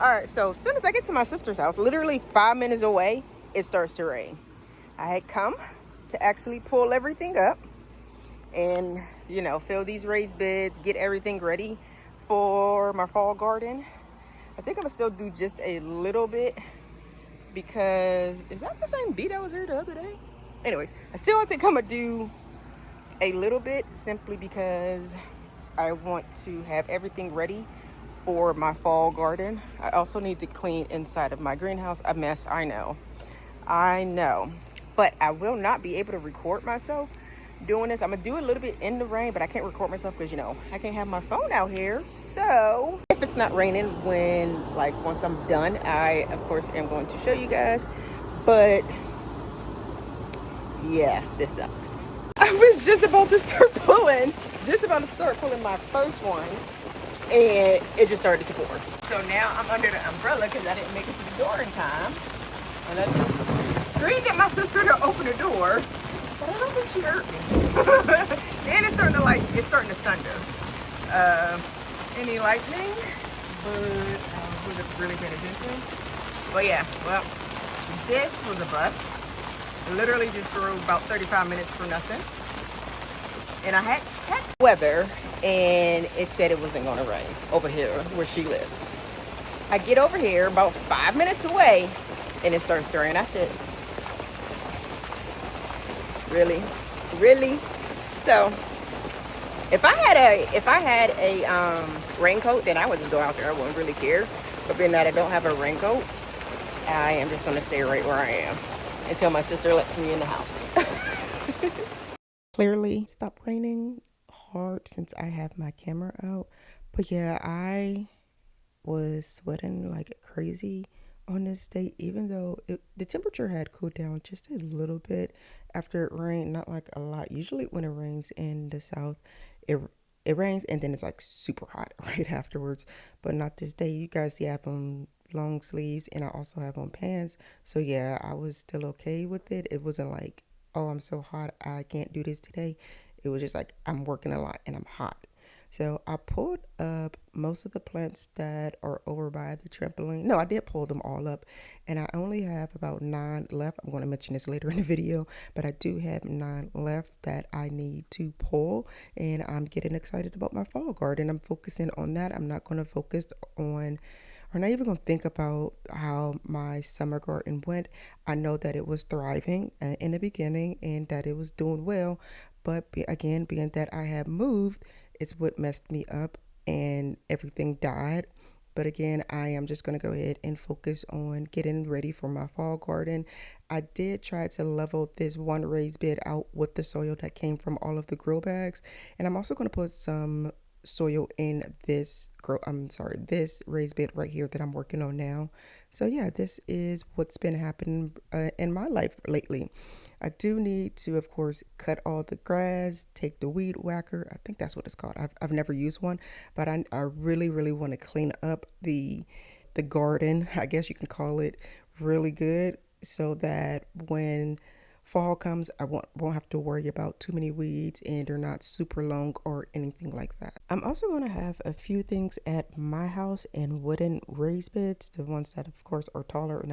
All right, so as soon as I get to my sister's house, literally 5 minutes away, it starts to rain. I had come to actually pull everything up and, fill these raised beds, get everything ready for my fall garden. I think I'm gonna still do just a little bit because, is that the same bee that was here the other day? Anyways, I still think I'm gonna do a little bit simply because I want to have everything ready for my fall garden. I also need to clean inside of my greenhouse. A mess, I know, but I will not be able to record myself doing this. I'm gonna do a little bit in the rain, but I can't record myself because I can't have my phone out here. So if it's not raining once I'm done, I of course am going to show you guys. But yeah, this sucks. I was just about to start pulling my first one, and it just started to pour. So now I'm under the umbrella because I didn't make it to the door in time. And I just screamed at my sister to open the door, but I don't think she heard me. And it's starting to thunder. Any lightning, but I wasn't really paying attention. But yeah, well, this was a bust. Literally just drove about 35 minutes for nothing. And I had checked weather, and it said it wasn't going to rain over here where she lives. I get over here about 5 minutes away, and it starts to rain. I said, really? So if I had a raincoat, then I would just go out there. I wouldn't really care. But being that I don't have a raincoat, I am just going to stay right where I am until my sister lets me in the house. Clearly stopped raining hard since I have my camera out. But yeah, I was sweating like crazy on this day, even though the temperature had cooled down just a little bit after it rained, not like a lot. Usually when it rains in the south, it rains and then it's like super hot right afterwards, but not this day. You guys see I have on long sleeves and I also have on pants, so yeah, I was still okay with it. It wasn't like, oh, I'm so hot, I can't do this today. It was just like, I'm working a lot and I'm hot. So I pulled up most of the plants that are over by the trampoline. No, I did pull them all up, and I only have about 9 left. I'm going to mention this later in the video, but I do have 9 left that I need to pull, and I'm getting excited about my fall garden. I'm focusing on that. I'm not going to focus on, or not even going to think about how my summer garden went. I know that it was thriving in the beginning and that it was doing well, but again, being that I have moved, it's what messed me up and everything died. But again, I am just going to go ahead and focus on getting ready for my fall garden. I did try to level this one raised bed out with the soil that came from all of the grow bags. And I'm also going to put some soil in this raised bed right here that I'm working on now. So yeah, this is what's been happening in my life lately. I do need to, of course, cut all the grass, take the weed whacker. I think that's what it's called. I've never used one, but I really, really want to clean up the garden, I guess you can call it, really good, so that when fall comes, I won't have to worry about too many weeds and they're not super long or anything like that. I'm also going to have a few things at my house in wooden raised beds, the ones that of course are taller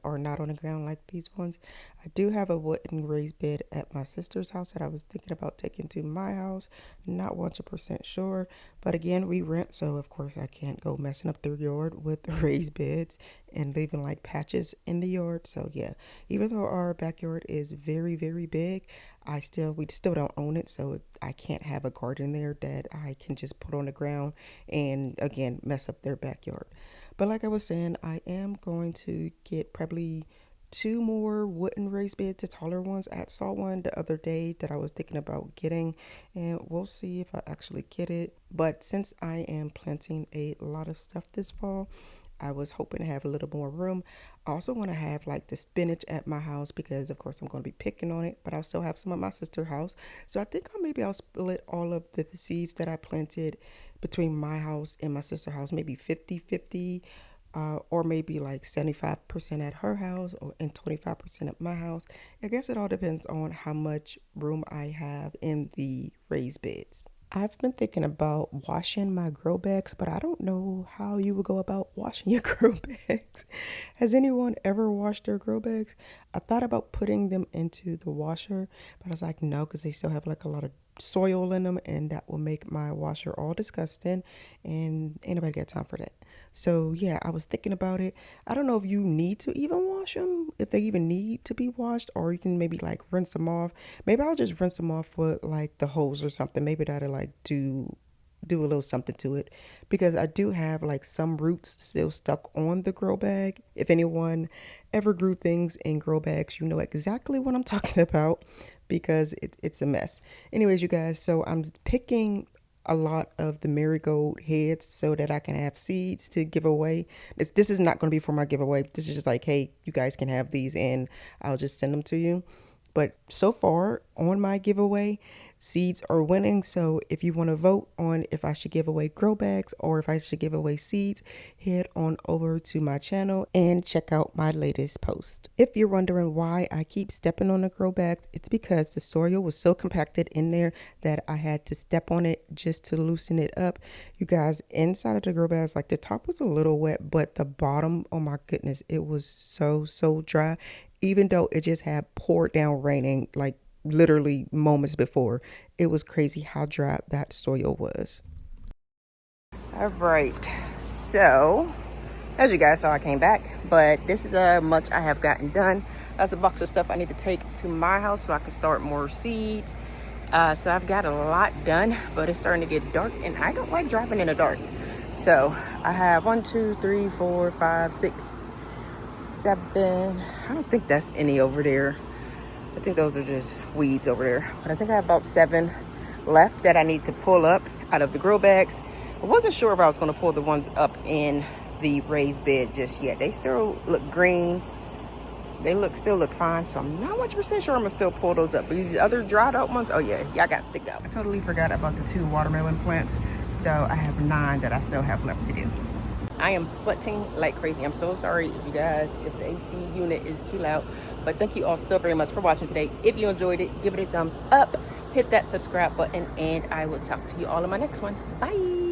or not on the ground like these ones. I do have a wooden raised bed at my sister's house that I was thinking about taking to my house. Not 100% sure, but again, we rent, so of course I can't go messing up the yard with the raised beds and leaving like patches in the yard. So yeah, even though our backyard is very, very big, we still don't own it, so I can't have a garden there that I can just put on the ground and again mess up their backyard. But like I was saying, I am going to get probably 2 more wooden raised beds, the taller ones. I saw one the other day that I was thinking about getting, and we'll see if I actually get it. But since I am planting a lot of stuff this fall, I was hoping to have a little more room. I also want to have like the spinach at my house because of course I'm going to be picking on it, but I'll still have some at my sister's house. So I think I'll split all of the seeds that I planted between my house and my sister's house, maybe 50-50. Or maybe like 75% at her house and 25% at my house. I guess it all depends on how much room I have in the raised beds. I've been thinking about washing my grow bags, but I don't know how you would go about washing your grow bags. Has anyone ever washed their grow bags? I thought about putting them into the washer, but I was like, no, because they still have like a lot of soil in them, and that will make my washer all disgusting, and ain't nobody got time for that. So yeah, I was thinking about it. I don't know if you need to even wash them, if they even need to be washed, or you can maybe like rinse them off. Maybe I'll just rinse them off with like the hose or something. Maybe that'll like do a little something to it, because I do have like some roots still stuck on the grow bag. If anyone ever grew things in grow bags, you know exactly what I'm talking about, because it's a mess. Anyways, you guys, so I'm picking a lot of the marigold heads so that I can have seeds to give away. This is not going to be for my giveaway. This is just like, hey, you guys can have these and I'll just send them to you. But so far on my giveaway, seeds are winning. So if you want to vote on if I should give away grow bags or if I should give away seeds, head on over to my channel and check out my latest post. If you're wondering why I keep stepping on the grow bags, it's because the soil was so compacted in there that I had to step on it just to loosen it up. You guys, inside of the grow bags, like the top was a little wet, but the bottom, oh my goodness, it was so dry. Even though it just had poured down raining like literally moments before, it was crazy how dry that soil was. All right, so as you guys saw, I came back, but this is much I have gotten done. That's a box of stuff I need to take to my house so I can start more seeds. So I've got a lot done, but it's starting to get dark and I don't like driving in the dark. So I have 1, 2, 3, 4, 5, 6, 7. I don't think that's any over there. I think those are just weeds over there. But I think I have about 7 left that I need to pull up out of the grow bags. I wasn't sure if I was going to pull the ones up in the raised bed just yet. They still look green. They still look fine. So I'm not much percent sure I'm going to still pull those up. But these other dried out ones, oh yeah, y'all got to stick up. I totally forgot about the 2 watermelon plants. So I have 9 that I still have left to do. I am sweating like crazy. I'm so sorry if you guys, if the AC unit is too loud. But thank you all so very much for watching today. If you enjoyed it, give it a thumbs up, hit that subscribe button, and I will talk to you all in my next one. Bye.